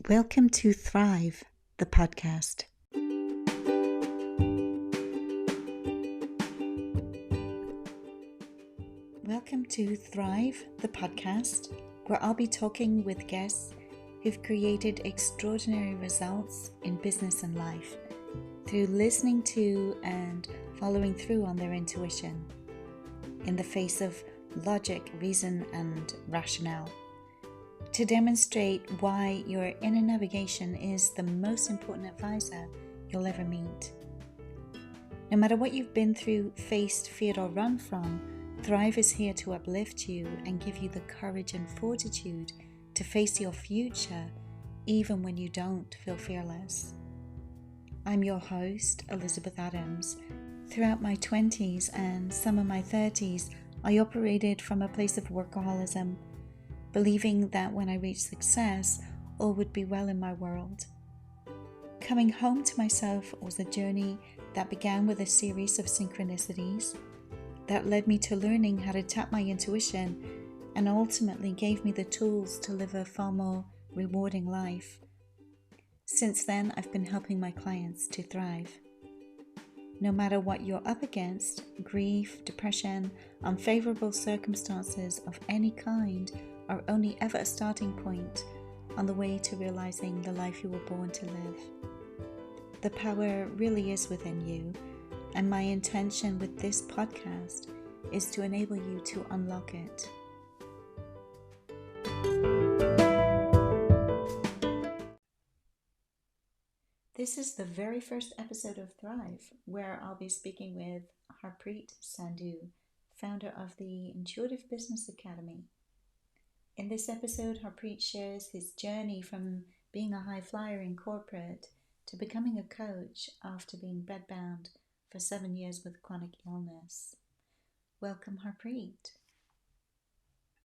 Welcome to Thrive, the podcast. Welcome to Thrive, the podcast, where I'll be talking with guests who've created extraordinary results in business and life through listening to and following through on their intuition in the face of logic, reason, and rationale, to demonstrate why your inner navigation is the most important advisor you'll ever meet. No matter what you've been through, faced, feared, or run from, Thrive is here to uplift you and give you the courage and fortitude to face your future, even when you don't feel fearless. I'm your host, Elizabeth Adams. Throughout my 20s and some of my 30s, I operated from a place of workaholism, believing that when I reached success, all would be well in my world. Coming home to myself was a journey that began with a series of synchronicities that led me to learning how to tap my intuition and ultimately gave me the tools to live a far more rewarding life. Since then, I've been helping my clients to thrive. No matter what you're up against, grief, depression, unfavorable circumstances of any kind are only ever a starting point on the way to realizing the life you were born to live. The power really is within you, and my intention with this podcast is to enable you to unlock it. This is the very first episode of Thrive, where I'll be speaking with Harpreet Sandhu, founder of the Intuitive Business Academy. In this episode, Harpreet shares his journey from being a high flyer in corporate to becoming a coach after being bedbound for 7 years with chronic illness. Welcome, Harpreet.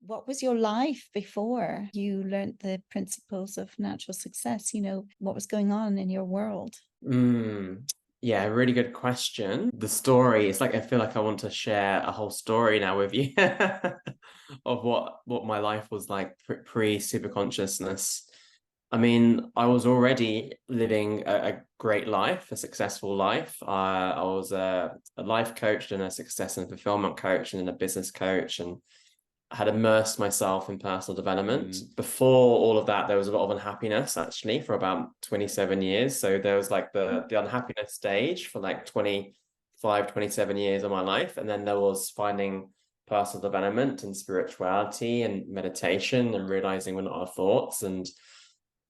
What was your life before you learned the principles of natural success? What was going on in your world? Yeah, really good question. The story, it's like I feel like I want to share a whole story now with you of what my life was like pre-super consciousness. I mean, I was already living a great life, a successful life. I was a life coach and a success and fulfillment coach and a business coach, and I had immersed myself in personal development. Before all of that, there was a lot of unhappiness actually for about 27 years. So there was like the unhappiness stage for like 25, 27 years of my life. And then there was finding personal development and spirituality and meditation and realizing we're not our thoughts and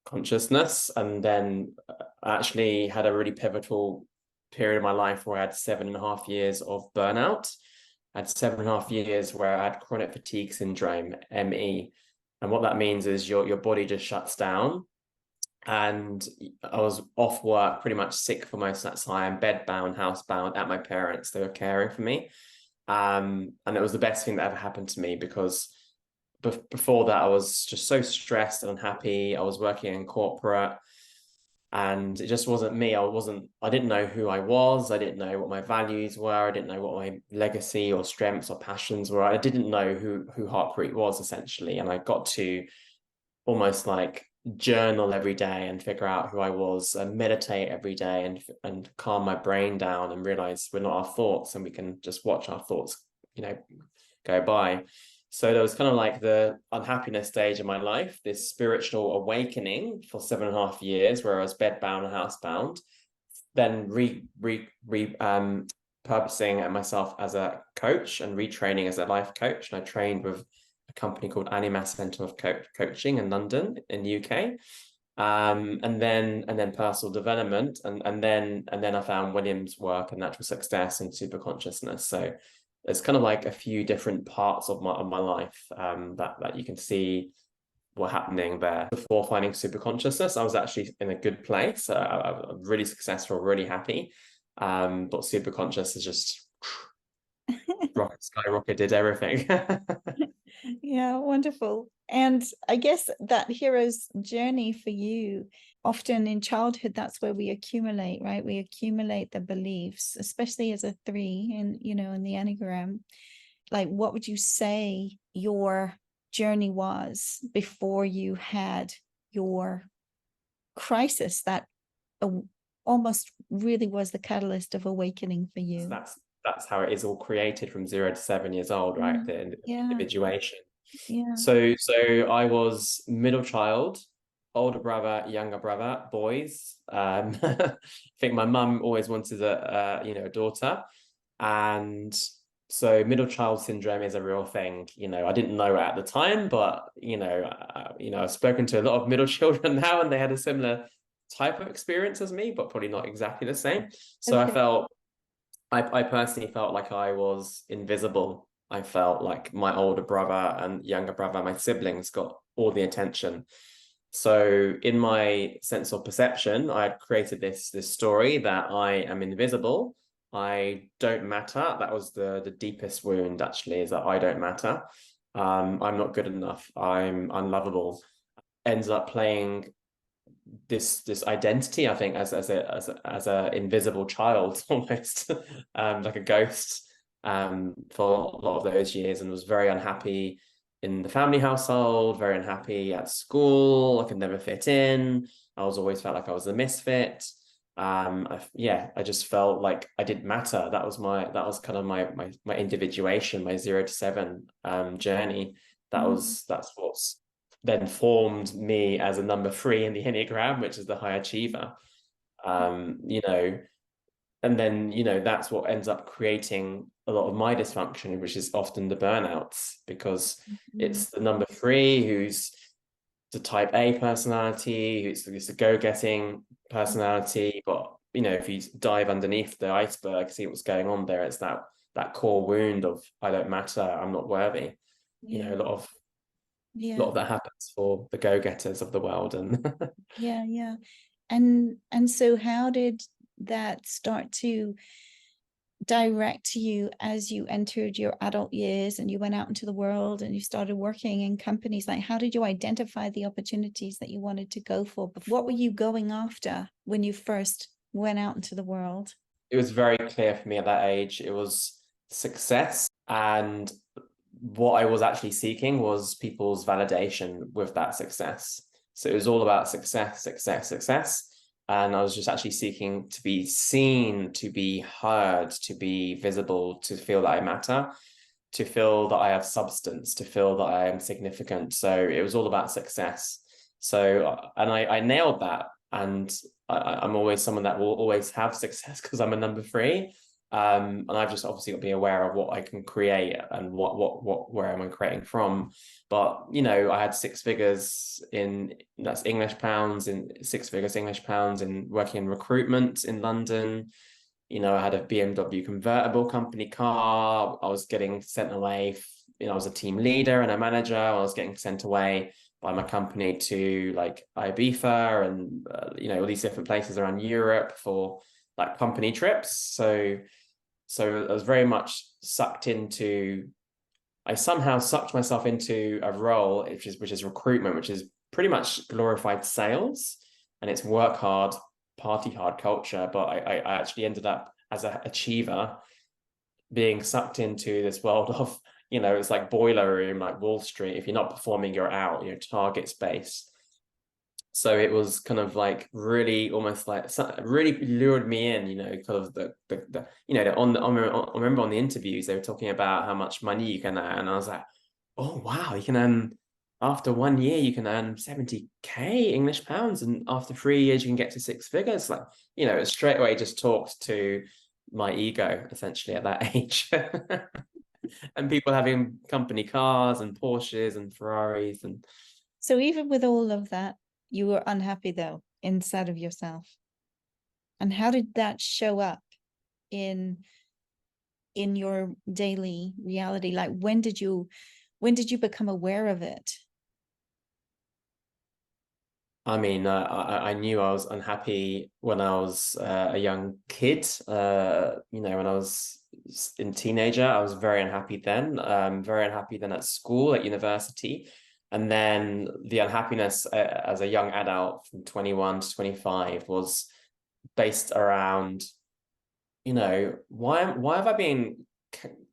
consciousness. And then I actually had a really pivotal period of my life where I had 7.5 years of burnout. I had 7.5 years where I had chronic fatigue syndrome, ME. And what that means is your body just shuts down. And I was off work, pretty much sick for most of that time, bedbound, housebound at my parents. They were caring for me. And it was the best thing that ever happened to me because before that, I was just so stressed and unhappy. I was working in corporate. And it just wasn't me. I didn't know who I was. I didn't know what my values were. I didn't know what my legacy or strengths or passions were. I didn't know who Harpreet was essentially. And I got to almost like journal every day and figure out who I was and meditate every day and calm my brain down and realize we're not our thoughts and we can just watch our thoughts, go by. So there was kind of like the unhappiness stage in my life, this spiritual awakening for 7.5 years, where I was bedbound and housebound, then purposing myself as a coach and retraining as a life coach. And I trained with a company called Anima Centre of Coaching in London, in the UK. And then personal development, and then I found William's work and natural success and super consciousness. So there's kind of like a few different parts of my life that you can see what happening there. Before finding super consciousness, I was actually in a good place. I'm really successful, really happy. But super conscious is just skyrocketed everything. Yeah, wonderful. And I guess that hero's journey for you, often in childhood, that's where we accumulate, right? We accumulate the beliefs, especially as a 3 in the Enneagram. Like, what would you say your journey was before you had your crisis that almost really was the catalyst of awakening for you. That's how it is all created from 0 to 7 years old, right? The individuation. Yeah. So I was middle child, older brother, younger brother, boys. I think my mum always wanted a daughter, and so middle child syndrome is a real thing. I didn't know it at the time, but I've spoken to a lot of middle children now, and they had a similar type of experience as me, but probably not exactly the same. So Okay. I personally felt like I was invisible. I felt like my older brother and younger brother, my siblings, got all the attention. So in my sense of perception, I had created this story that I am invisible. I don't matter. That was the deepest wound, actually, is that I don't matter. I'm not good enough. I'm unlovable. Ends up playing this identity, I think, as a invisible child, almost like a ghost, for a lot of those years, and was very unhappy in the family household, very unhappy at school. I could never fit in. I was always felt like I was a misfit. I just felt like I didn't matter. That was kind of my individuation, my 0 to 7 journey. That's what's then formed me as a number 3 in the Enneagram, which is the high achiever. And then, that's what ends up creating a lot of my dysfunction, which is often the burnouts, because it's the number 3 who's the type A personality, who's the go-getting personality. But, if you dive underneath the iceberg, see what's going on there, it's that core wound of I don't matter, I'm not worthy. A lot of that happens for the go-getters of the world. And yeah. And so how did that start to direct you as you entered your adult years and you went out into the world and you started working in companies? Like, how did you identify the opportunities that you wanted to go for? But what were you going after when you first went out into the world? it was very clear for me at that age. It was success, and what I was actually seeking was people's validation with that success. So it was all about success, success, success. And I was just actually seeking to be seen, to be heard, to be visible, to feel that I matter, to feel that I have substance, to feel that I am significant. So it was all about success. So, and I nailed that. And I'm always someone that will always have success because I'm a number 3. And I've just obviously got to be aware of what I can create and where am I creating from. But I had 6 figures that's English pounds, in 6 figures English pounds, in working in recruitment in London. I had a BMW convertible company car. I was getting sent away. I was a team leader and a manager. I was getting sent away by my company to like Ibiza and all these different places around Europe for like company trips. So I was very much sucked into. I somehow sucked myself into a role which is recruitment, which is pretty much glorified sales, and it's work hard, party hard culture. But I actually ended up as an achiever being sucked into this world of, it's like boiler room, like Wall Street. If you're not performing, you're out, target space. So it was kind of like really almost like really lured me in, kind of the I remember on the interviews, they were talking about how much money you can earn. And I was like, oh, wow, you can earn, after 1 year, you can earn 70K English pounds. And after 3 years, you can get to 6 figures. Like, it straight away just talked to my ego essentially at that age. And people having company cars and Porsches and Ferraris. And So even with all of that, you were unhappy though inside of yourself. And how did that show up in your daily reality? Like, when did you become aware of it? I mean, I knew I was unhappy when I was a young kid. When I was in teenager, I was very unhappy then. Very unhappy then at school, at university. And then the unhappiness as a young adult from 21 to 25 was based around, why have I been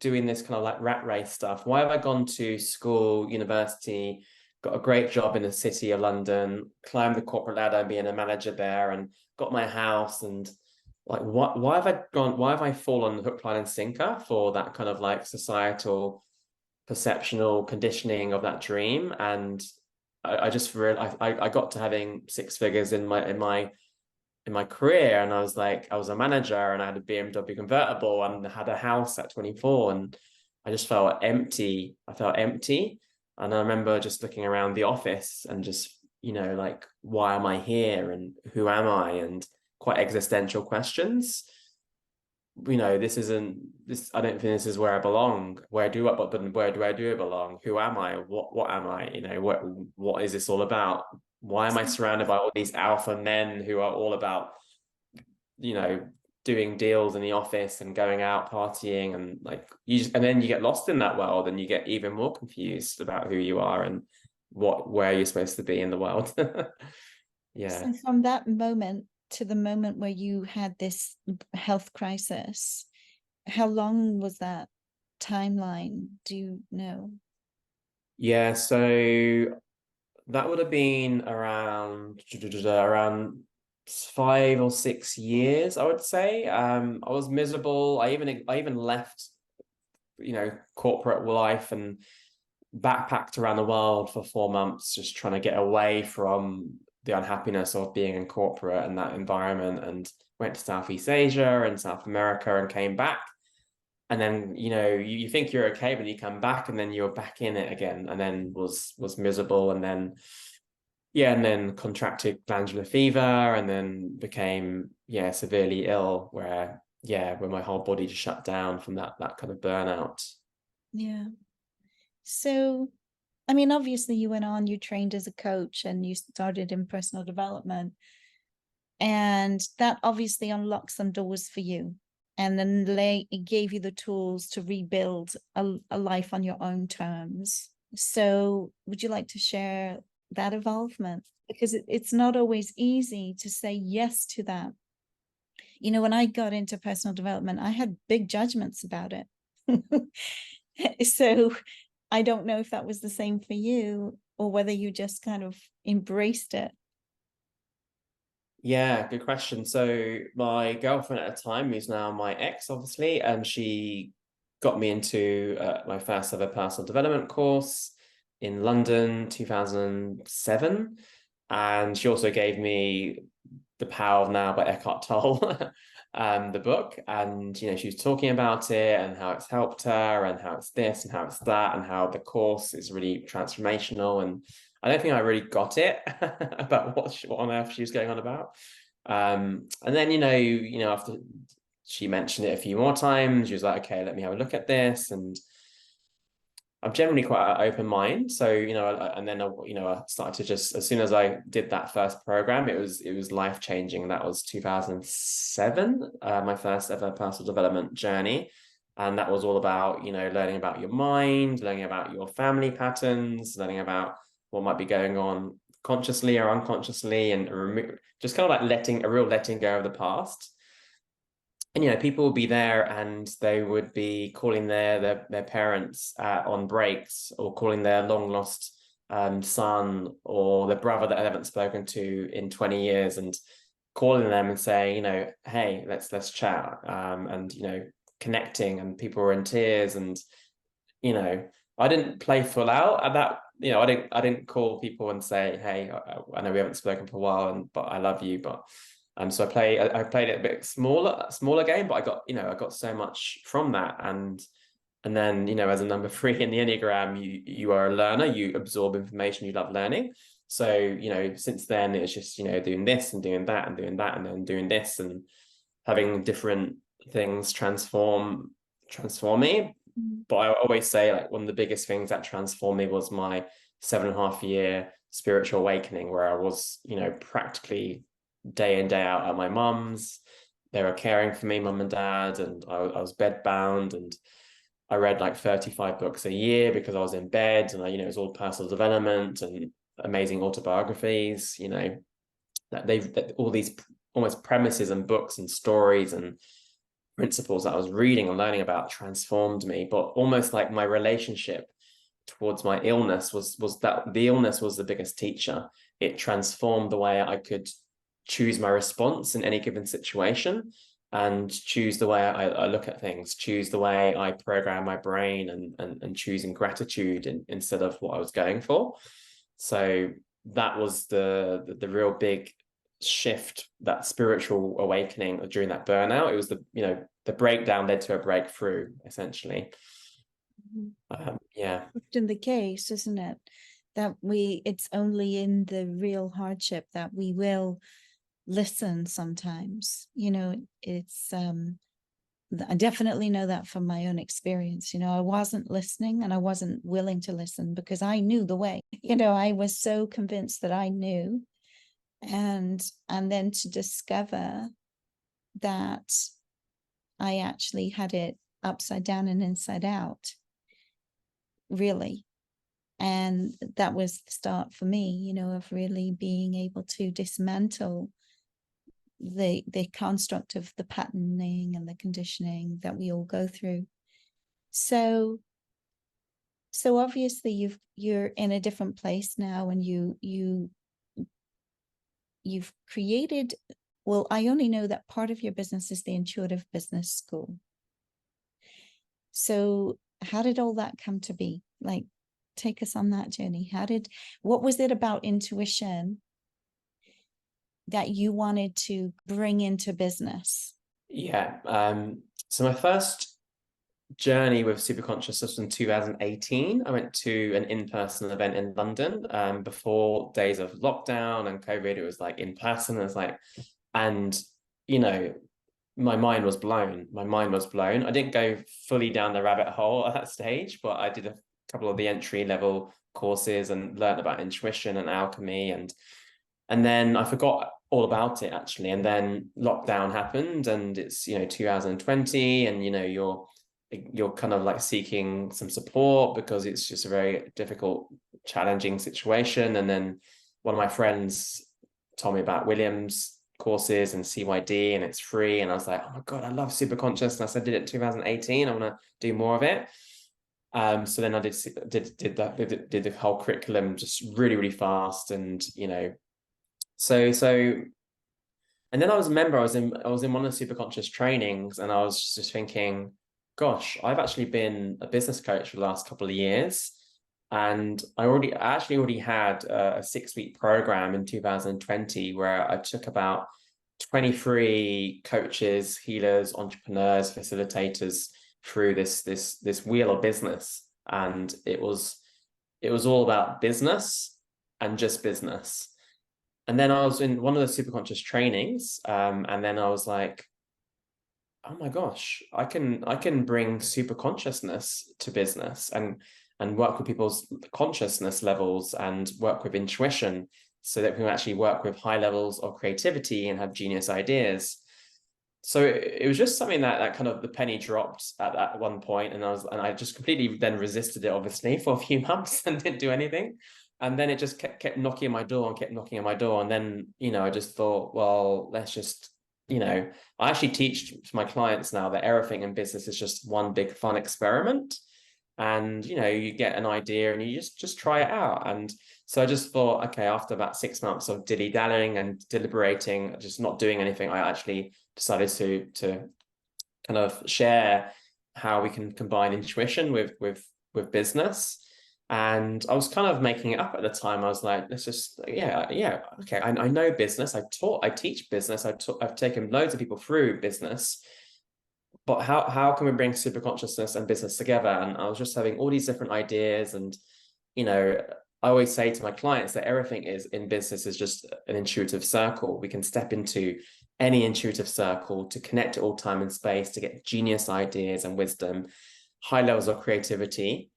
doing this kind of like rat race stuff? Why have I gone to school, university, got a great job in the city of London, climbed the corporate ladder, being a manager there, and got my house. And like, why have I gone? Why have I fallen hook, line, and sinker for that kind of like societal, perceptional conditioning of that dream? And I just realized I got to having six figures in my career, and I was like, I was a manager, and I had a BMW convertible, and had a house at 24, and I just felt empty. I felt empty, and I remember just looking around the office and just, like, why am I here, and who am I, and quite existential questions. This isn't this. I don't think this is where I belong. Where do I belong? Who am I? What am I? What is this all about? Why am I surrounded by all these alpha men who are all about, doing deals in the office and going out partying, and like and then you get lost in that world, and you get even more confused about where you are and where you're supposed to be in the world. Yeah. So from that moment to the moment where you had this health crisis, how long was that timeline? Do you know? Yeah, so that would have been around 5 or 6 years, I would say. I was miserable. I even left, corporate life, and backpacked around the world for 4 months, just trying to get away from the unhappiness of being in corporate and that environment, and went to Southeast Asia and South America and came back. And then, you think you're okay, but you come back and then you're back in it again, and then was miserable. And then, yeah, and then contracted glandular fever, and then became, severely ill, where my whole body just shut down from that kind of burnout. Yeah. So, I mean, obviously you went on, you trained as a coach, and you started in personal development, and that obviously unlocked some doors for you. And then it gave you the tools to rebuild a life on your own terms. So would you like to share that involvement? Because it's not always easy to say yes to that. When I got into personal development, I had big judgments about it. So I don't know if that was the same for you, or whether you just kind of embraced it. Yeah, good question. So my girlfriend at the time, who's now my ex, obviously, and she got me into my first ever personal development course in London, 2007. And she also gave me The Power of Now by Eckhart Tolle, the book. And, she was talking about it and how it's helped her, and how it's this and how it's that, and how the course is really transformational. And I don't think I really got it about what on earth she was going on about. And then, after she mentioned it a few more times, she was like, okay, let me have a look at this. And I'm generally quite an open mind. So, and then, I started to just, as soon as I did that first program, it was life-changing. That was 2007, my first ever personal development journey. And that was all about, learning about your mind, learning about your family patterns, learning about what might be going on consciously or unconsciously, and just kind of like letting go of the past. And people would be there, and they would be calling their parents on breaks, or calling their long lost son, or their brother that I haven't spoken to in 20 years, and calling them and saying, hey, let's chat, and connecting. And people were in tears. And I didn't play full out at that. I didn't call people and say, hey, I know we haven't spoken for a while, but I love you. But so I played it a bit smaller game, but I got so much from that. And then, as a number 3 in the Enneagram, you are a learner, you absorb information, you love learning. So, since then it's just, doing this and doing that and doing that, and then doing this, and having different things transform me. But I always say, like, one of the biggest things that transformed me was my 7.5-year spiritual awakening, where I was, practically day in, day out at my mum's. They were caring for me, mum and dad, and I was bedbound, and I read like 35 books a year because I was in bed. And it was all personal development and amazing autobiographies, that all these almost premises and books and stories and principles that I was reading and learning about transformed me. But almost like my relationship towards my illness was that the illness was the biggest teacher. It transformed the way I could choose my response in any given situation, and choose the way I look at things, choose the way I program my brain, and choosing gratitude instead of what I was going for. So that was the real big shift, that spiritual awakening during that burnout. It was the breakdown led to a breakthrough, essentially. Yeah. Often the case, isn't it? That it's only in the real hardship that we will listen sometimes. It's I definitely know that from my own experience. I wasn't listening, and I wasn't willing to listen because I knew the way. I was so convinced that I knew, and then to discover that I actually had it upside down and inside out, really. And that was the start for me, of really being able to dismantle the construct of the patterning and the conditioning that we all go through. So obviously you're in a different place now, and you've created, well, I only know that part of your business is the Intuitive Business School. So how did all that come to be? Like, take us on that journey. What was it about intuition that you wanted to bring into business? Yeah. So my first journey with Superconscious was in 2018. I went to an in-person event in London before days of lockdown and COVID. It was like in person. It was like, and my mind was blown. I didn't go fully down the rabbit hole at that stage, but I did a couple of the entry level courses and learned about intuition and alchemy, and then I forgot all about it, actually. And then lockdown happened, and it's 2020, and you're kind of like seeking some support because it's just a very difficult, challenging situation. And then one of my friends told me about Williams courses and CYD, and it's free, and I was like, oh my god, I love super consciousness. I did it in 2018. I want to do more of it. So then I did the whole curriculum just really, really fast, and so and then I was in one of the super conscious trainings, and I was just thinking, gosh, I've actually been a business coach for the last couple of years, and I actually already had a 6-week program in 2020 where I took about 23 coaches, healers, entrepreneurs, facilitators through this wheel of business, and it was all about business and just business. And then I was in one of the super conscious trainings, and then I was like, oh my gosh, I can bring super consciousness to business, and work with people's consciousness levels, and work with intuition, so that we can actually work with high levels of creativity and have genius ideas. So it was just something that kind of the penny dropped at that one point, and I just completely then resisted it, obviously, for a few months and didn't do anything. And then it just kept knocking on my door and kept knocking on my door. And then, I just thought, well, let's just, I actually teach to my clients now that everything in business is just one big fun experiment. And, you get an idea and you just try it out. And so I just thought, okay, after about 6 months of dilly-dallying and deliberating, just not doing anything, I actually decided to kind of share how we can combine intuition with business. And I was kind of making it up at the time. I was like, let's just, yeah, okay. I know business. I teach business. I've taken loads of people through business, but how can we bring super consciousness and business together? And I was just having all these different ideas. And, I always say to my clients that everything is in business is just an intuitive circle. We can step into any intuitive circle to connect to all time and space, to get genius ideas and wisdom, high levels of creativity,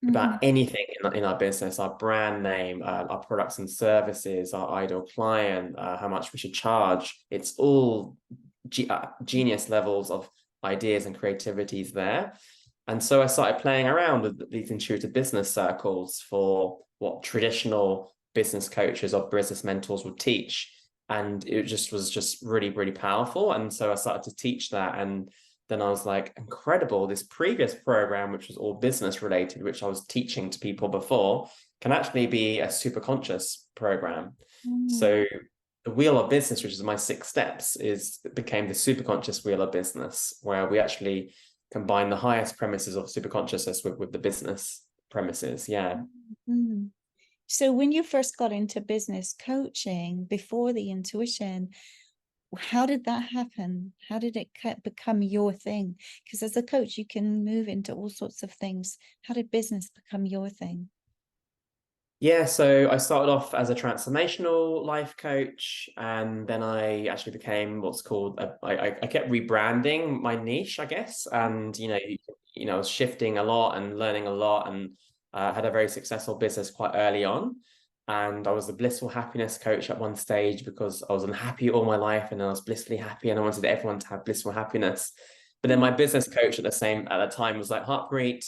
about anything in our business, our brand name, our products and services, our ideal client, how much we should charge. It's all genius levels of ideas and creativities there. And so I started playing around with these intuitive business circles for what traditional business coaches or business mentors would teach. And it was just really, really powerful. And so I started to teach that. And then I was like, incredible, this previous program, which was all business related, which I was teaching to people before, can actually be a super conscious program. Mm. So the wheel of business, which is my 6 steps, became the super conscious wheel of business, where we actually combine the highest premises of super consciousness with the business premises. Yeah. Mm. So when you first got into business coaching before the intuition, how did that happen? How did it become your thing? Because as a coach, you can move into all sorts of things. How did business become your thing? Yeah, so I started off as a transformational life coach, and then I actually became what's called I kept rebranding my niche, I guess, and I was shifting a lot and learning a lot, and had a very successful business quite early on, and I was a blissful happiness coach at one stage because I was unhappy all my life, and I was blissfully happy, and I wanted everyone to have blissful happiness. But then my business coach at the time was like, Harpreet,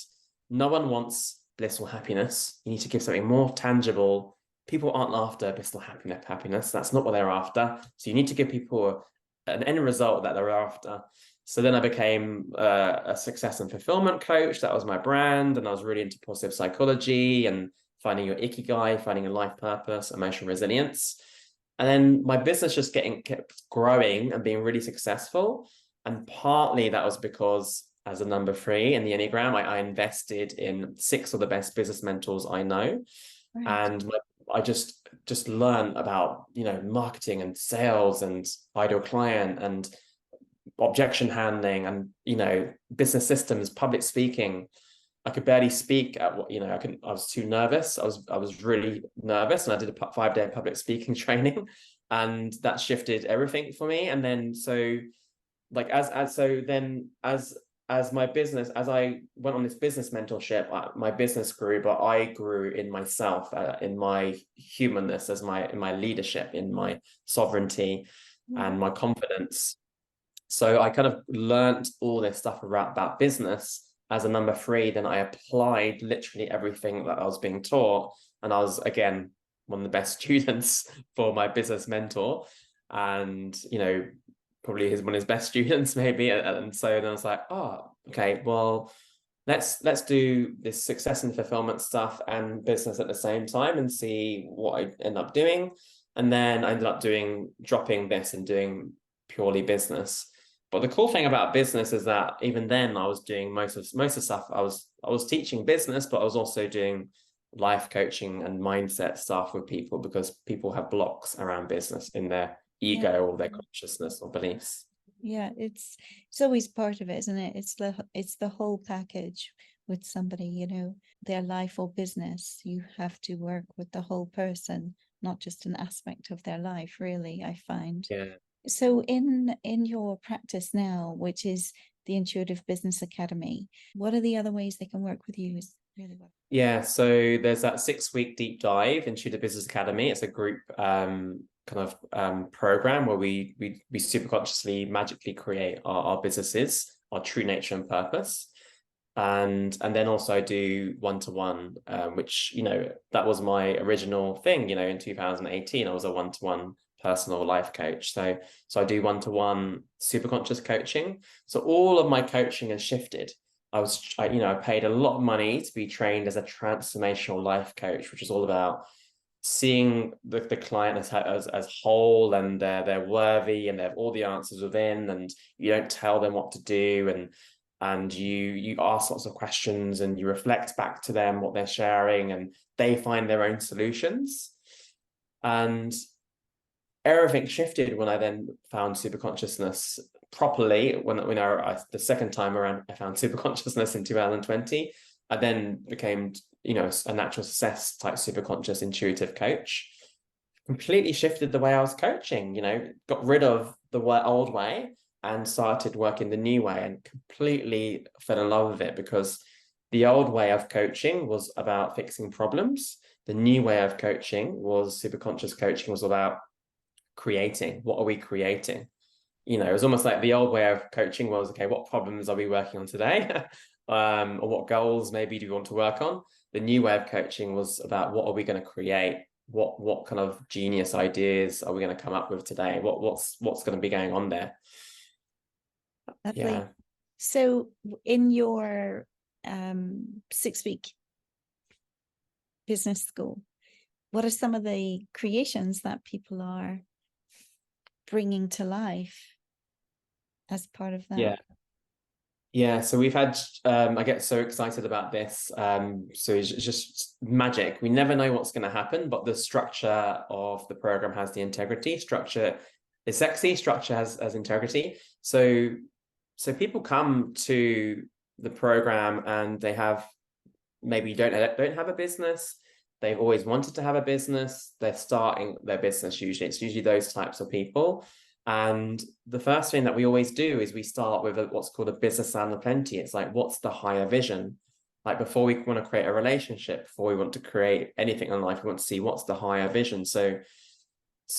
no one wants blissful happiness. You need to give something more tangible. People aren't after blissful happiness. That's not what they're after. So you need to give people an end result that they're after. So then I became a success and fulfillment coach. That was my brand. And I was really into positive psychology and finding your ikigai, finding a life purpose, emotional resilience. And then my business just kept growing and being really successful. And partly that was because as a number 3 in the Enneagram, I invested in 6 of the best business mentors I know. Right. And I just learned about, marketing and sales and ideal client and objection handling and, business systems, public speaking. I could barely speak at what, I was too nervous. I was really nervous, and I did a 5-day public speaking training, and that shifted everything for me. And then like as my business, as I went on this business mentorship, my business grew, but I grew in myself, in my humanness, in my leadership, in my sovereignty, Mm. and my confidence. So I kind of learned all this stuff about business as a number 3. Then I applied literally everything that I was being taught, and I was again one of the best students for my business mentor, and probably one of his best students maybe. And so then I was like, oh, okay, well, let's do this success and fulfillment stuff and business at the same time and see what I end up doing. And then I ended up dropping this and doing purely business. But the cool thing about business is that even then I was doing most of the stuff. I was teaching business, but I was also doing life coaching and mindset stuff with people, because people have blocks around business in their Yeah. ego or their consciousness or beliefs. Yeah, it's always part of it, isn't it? It's the whole package with somebody, their life or business. You have to work with the whole person, not just an aspect of their life, really, I find. Yeah. So in your practice now, which is the Intuitive Business Academy, what are the other ways they can work with you? Is really what. Yeah, so there's that 6-week deep dive into the Business Academy. It's a group program where we super consciously magically create our businesses, our true nature and purpose. And then also do one-to-one, which that was my original thing. In 2018 I was a one-to-one personal life coach. So I do one-to-one super conscious coaching. So all of my coaching has shifted. I paid a lot of money to be trained as a transformational life coach, which is all about seeing the client as whole, and they're worthy, and they have all the answers within, and you don't tell them what to do, and you ask lots of questions, and you reflect back to them what they're sharing, and they find their own solutions. And everything shifted when I then found super consciousness properly. The second time around I found super consciousness in 2020, I then became a natural success type super conscious intuitive coach. Completely shifted the way I was coaching. Got rid of the old way and started working the new way, and completely fell in love with it, because the old way of coaching was about fixing problems. The new way of coaching was super conscious coaching, was about creating. What are we creating? It was almost like the old way of coaching was, okay, what problems are we working on today? Or what goals maybe do we want to work on? The new way of coaching was about, what are we going to create? What kind of genius ideas are we going to come up with today? What's going to be going on there? Lovely. Yeah. So in your 6-week business school, what are some of the creations that people are bringing to life as part of that? Yeah, so we've had, I get so excited about this. So it's just magic. We never know what's going to happen, but the structure of the program has the integrity. Structure is sexy, structure has integrity. So people come to the program and they have maybe don't have a business. They've always wanted to have a business. They're starting their business usually. It's usually those types of people. And the first thing that we always do is we start with what's called a business plan of plenty. It's like, what's the higher vision? Like before we want to create a relationship, before we want to create anything in life, we want to see what's the higher vision. So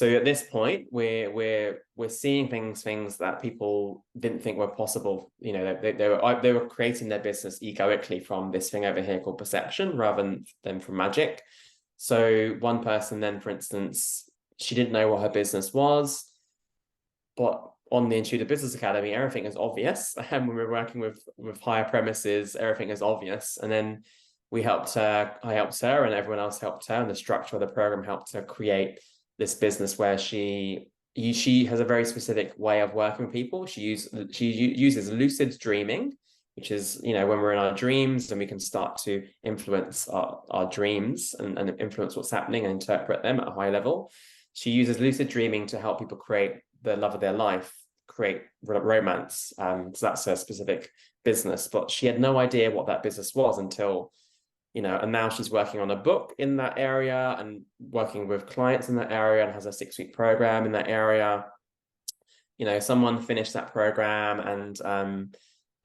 at this point, we're seeing things that people didn't think were possible. You know, they were creating their business egoically from this thing over here called perception rather than from magic. So one person then, for instance, she didn't know what her business was, but on the Intuitive Business Academy, everything is obvious. And when we're working with higher premises, everything is obvious. And then I helped her, and everyone else helped her, and the structure of the program helped her create this business where she has a very specific way of working with people. She uses lucid dreaming, which is, you know, when we're in our dreams and we can start to influence our dreams and influence what's happening and interpret them at a high level. She uses lucid dreaming to help people create the love of their life, create romance. So that's a specific business, but she had no idea what that business was until, you know, and now she's working on a book in that area and working with clients in that area and has a 6-week program in that area. You know, someone finished that program and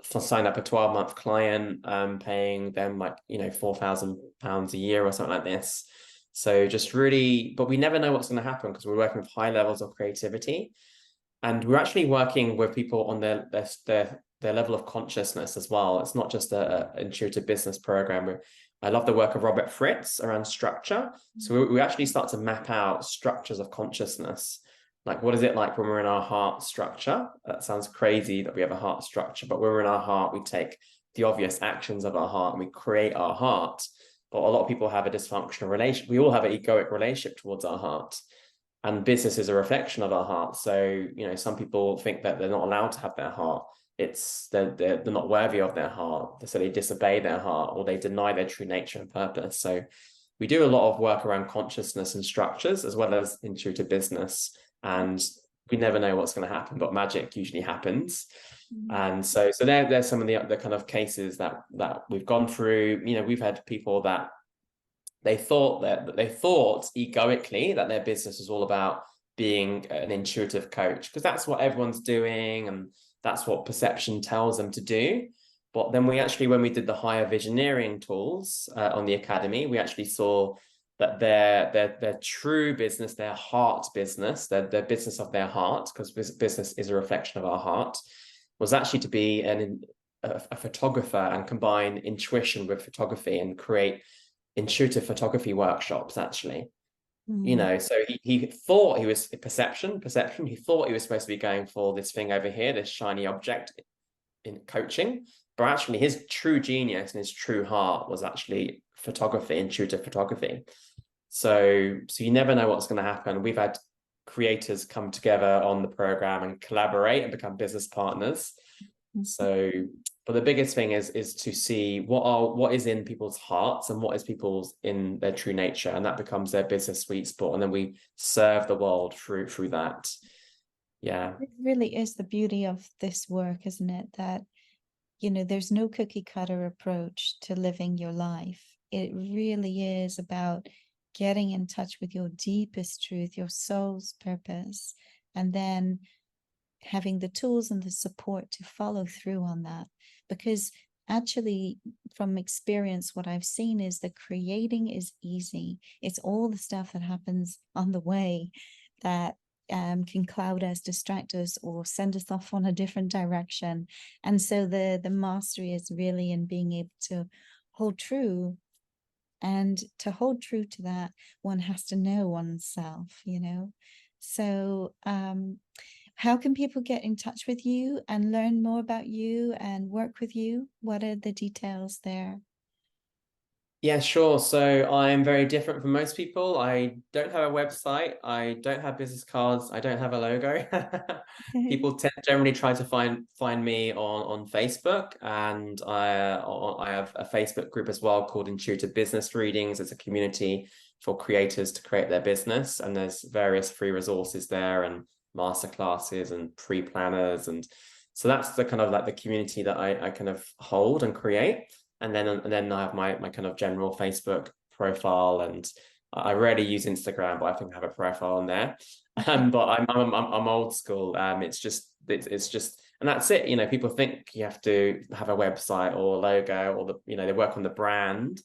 signed up a 12-month client, paying them like, you know, £4,000 a year or something like this. So just really, but we never know what's going to happen because we're working with high levels of creativity. And we're actually working with people on their level of consciousness as well. It's not just a intuitive business program. I love the work of Robert Fritz around structure. So we actually start to map out structures of consciousness. Like, what is it like when we're in our heart structure? That sounds crazy that we have a heart structure, but when we're in our heart, we take the obvious actions of our heart and we create our heart. But a lot of people have a dysfunctional relationship. We all have an egoic relationship towards our heart. And business is a reflection of our heart. So, you know, some people think that they're not allowed to have their heart. They're not worthy of their heart. So they disobey their heart or they deny their true nature and purpose. So we do a lot of work around consciousness and structures as well as intuitive business. And we never know what's going to happen, but magic usually happens. And so there's some of the kind of cases that we've gone through. You know, we've had people that they thought egoically that their business was all about being an intuitive coach because that's what everyone's doing and that's what perception tells them to do. But then when we did the higher visioneering tools on the academy, we actually saw that their true business, their heart business, their business of their heart, because business is a reflection of our heart, was actually to be a photographer and combine intuition with photography and create intuitive photography workshops, actually. You know, so he thought he was perception. He thought he was supposed to be going for this thing over here, this shiny object in coaching, but actually his true genius and his true heart was actually photography, intuitive photography. So you never know what's going to happen. We've had creators come together on the program and collaborate and become business partners. So, but the biggest thing is to see what is in people's hearts and what is people's in their true nature, and that becomes their business sweet spot, and then we serve the world through that. Yeah, it really is the beauty of this work, isn't it? That, you know, there's no cookie cutter approach to living your life. It really is about getting in touch with your deepest truth, your soul's purpose, and then having the tools and the support to follow through on that. Because actually, from experience, what I've seen is that creating is easy. It's all the stuff that happens on the way that can cloud us, distract us, or send us off on a different direction. And so the mastery is really in being able to hold true. And to hold true to that, one has to know oneself, you know. So how can people get in touch with you and learn more about you and work with you? What are the details there? Yeah, sure. So I'm very different from most people. I don't have a website. I don't have business cards. I don't have a logo. People generally try to find me on Facebook, and I have a Facebook group as well called Intuitive Business Readings. It's a community for creators to create their business, and there's various free resources there and masterclasses and pre-planners, and so that's the kind of like the community that I kind of hold and create. And then I have my kind of general Facebook profile, and I rarely use Instagram, but I think I have a profile on there. But I'm old school. It's just, and that's it. You know, people think you have to have a website or a logo, or they work on the brand,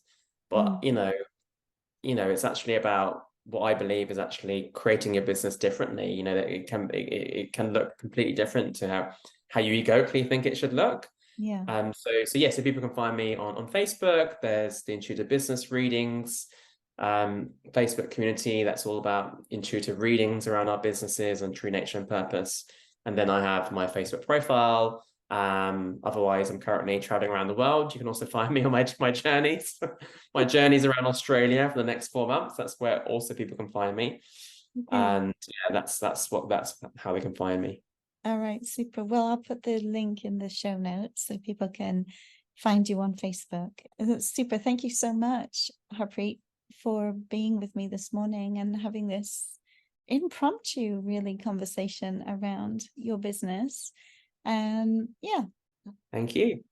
but it's actually about what I believe is actually creating your business differently. You know, that it can look completely different to how you egocally think it should look. Yeah. So people can find me on Facebook. There's the Intuitive Business Readings Facebook community that's all about intuitive readings around our businesses and true nature and purpose. And then I have my Facebook profile. Otherwise, I'm currently traveling around the world. You can also find me on my journeys, my journeys around Australia for the next 4 months. That's where also people can find me. Okay. And yeah, that's how they can find me. All right, super. Well, I'll put the link in the show notes so people can find you on Facebook. That's super. Thank you so much, Harpreet, for being with me this morning and having this impromptu, really, conversation around your business. Yeah. Thank you.